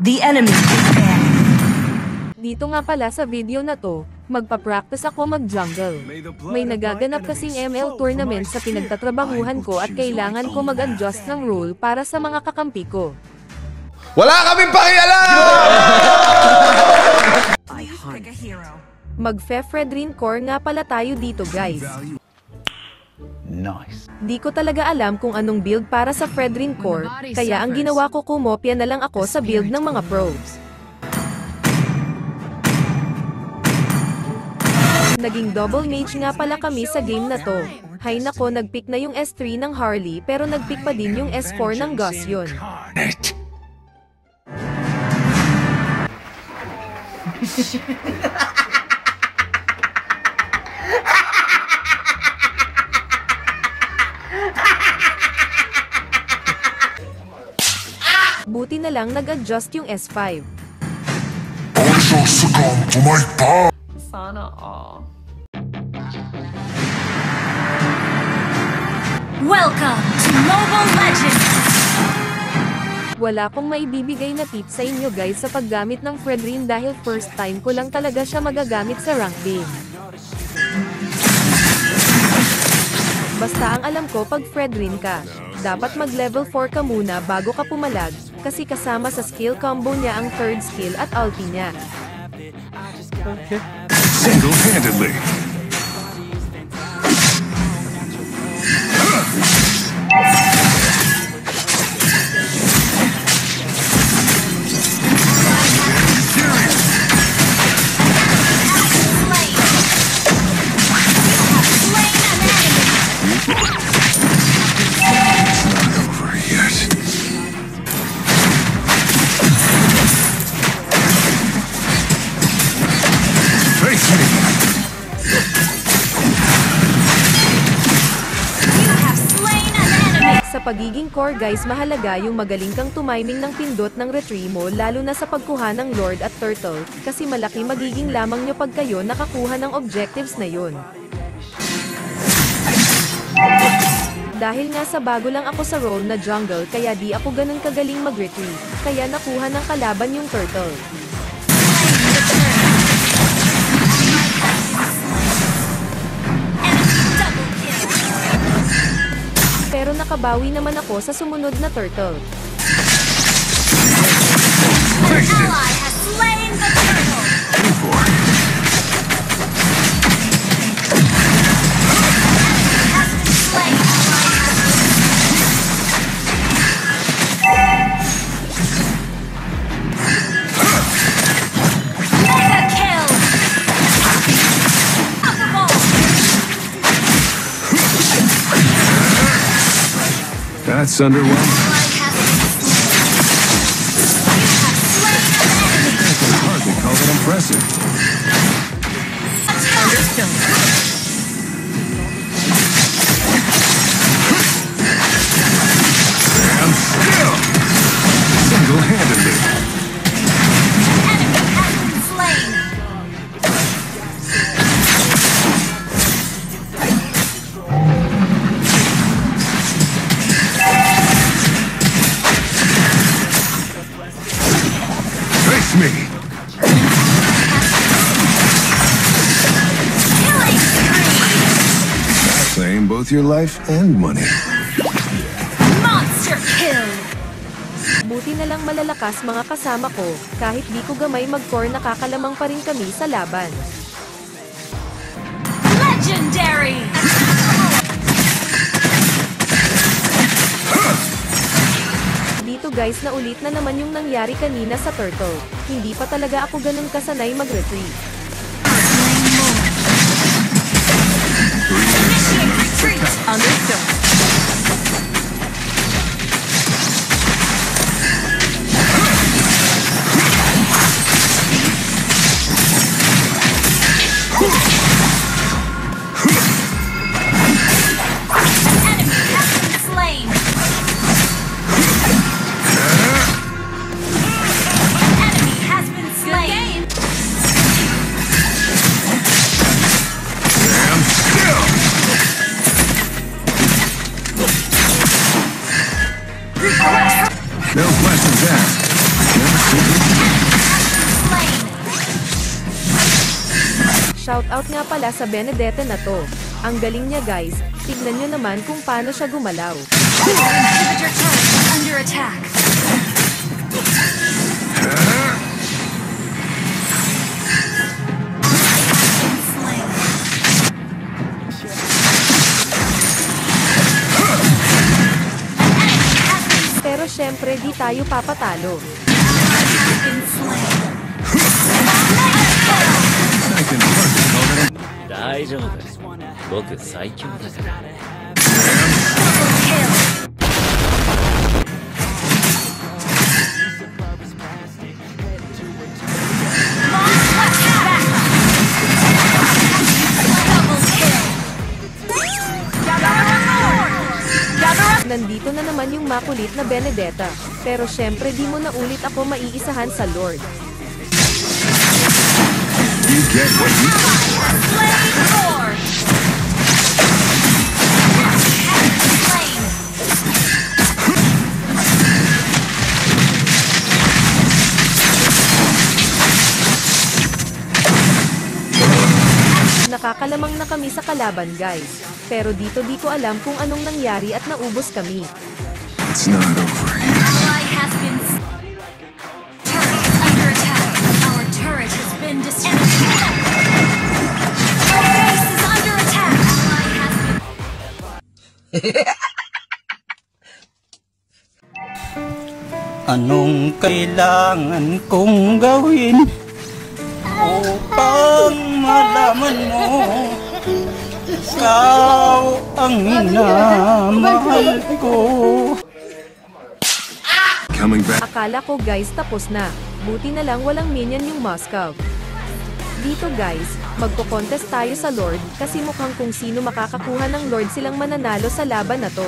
The enemy is there. Dito nga pala sa video na to, magpa-practice ako mag-jungle. May nagaganap kasing ML tournament sa pinagtatrabahuhan ko at kailangan ko mag-adjust ng role para sa mga kakampi ko. Wala kaming pakialam! Mag-Fefredrin core nga pala tayo dito guys. Nice. Di ko talaga alam kung anong build para sa Fredrin core, kaya ang ginawa ko kumopya na lang ako sa build ng mga pros. Naging double mage nga pala kami sa game na to. Hay nako, nagpick na yung S3 ng Harley pero nagpick pa din yung S4 ng Gaussian. Buti na lang nag-adjust yung S5. I shall succumb to my power. Sana all. Welcome to Mobile Legends! Wala akong maibibigay na tip sa inyo guys sa paggamit ng Fredrin dahil first time ko lang talaga siya magagamit sa rank game. Basta ang alam ko pag Fredrin ka, dapat mag level 4 ka muna bago ka pumalag, kasi kasama sa skill combo niya ang third skill at ulti niya. Okay. Single-handedly. Sa pagiging core guys, mahalaga yung magaling kang tumiming ng pindot ng retrieve mo, lalo na sa pagkuha ng Lord at Turtle, kasi malaki magiging lamang nyo pag kayo nakakuha ng objectives na yun. Dahil nga sa bago lang ako sa role na jungle kaya di ako ganun kagaling mag-retrieve, kaya nakuha ng kalaban yung Turtle. Pero nakabawi naman ako sa sumunod na Turtle. An ally has slain the turtle! Has been slain. Mega kill! That's underwhelming. I can hardly call it impressive. Stand still! Single-handedly. Enemy has been slain. Face me! Killing spree. Claim both your life and money. Monster kill. Buti na lang malalakas mga kasama ko, kahit di ko gamay mag-core nakakalamang pa rin kami sa laban. Legendary. Dito guys, na ulit na naman yung nangyari kanina sa Turtle. Hindi pa talaga ako ganun kasanay mag-retrieve. Initiate retreat. Understood. Enemy has been slain. Enemy has been slain. Stand still! No questions asked. No secret Shoutout nga pala sa Benedetta na to. Ang galing niya guys, tignan nyo naman kung paano siya gumalaw. Inhibitor turret is under attack. Pero syempre di tayo papatalo. 大丈夫。僕最強だから。 Nandito na naman yung makulit na Benedetta. Pero syempre di mo na ulit ako maiisahan sa Lord. You get what you Nakakalamang na kami sa kalaban guys. Pero dito di ko alam kung anong nangyari at naubos kami. It's not over yet. Ally has been turret is under attack. Our turret has been destroyed. Our base is under attack. Ally has been Anong kailangan kong gawin upang malaman mo ikaw ang minamahal ko? Coming back. Akala ko guys tapos na. Buti na lang walang minion yung Moscow. Dito guys, magko-contest tayo sa Lord kasi mukhang kung sino makakakuha ng Lord silang mananalo sa laban na to.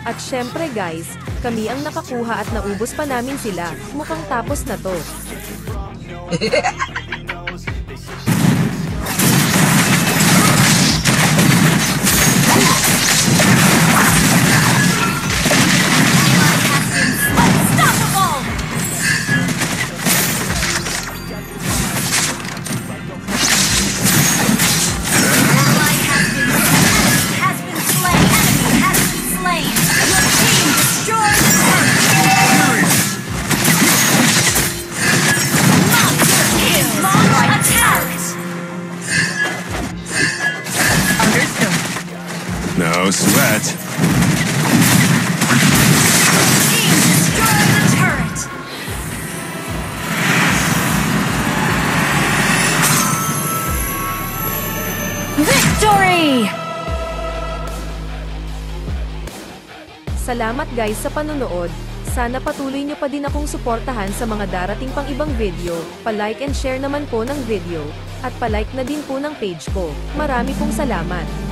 At syempre guys, kami ang nakakuha at naubos pa namin sila, mukhang tapos na to. No sweat. victory! Salamat guys sa panonood. Sana patuloy nyo pa din akong suportahan sa mga darating pang ibang video, pa-like and share naman po ng video, at pa-like na din po ng page ko. Marami pong salamat.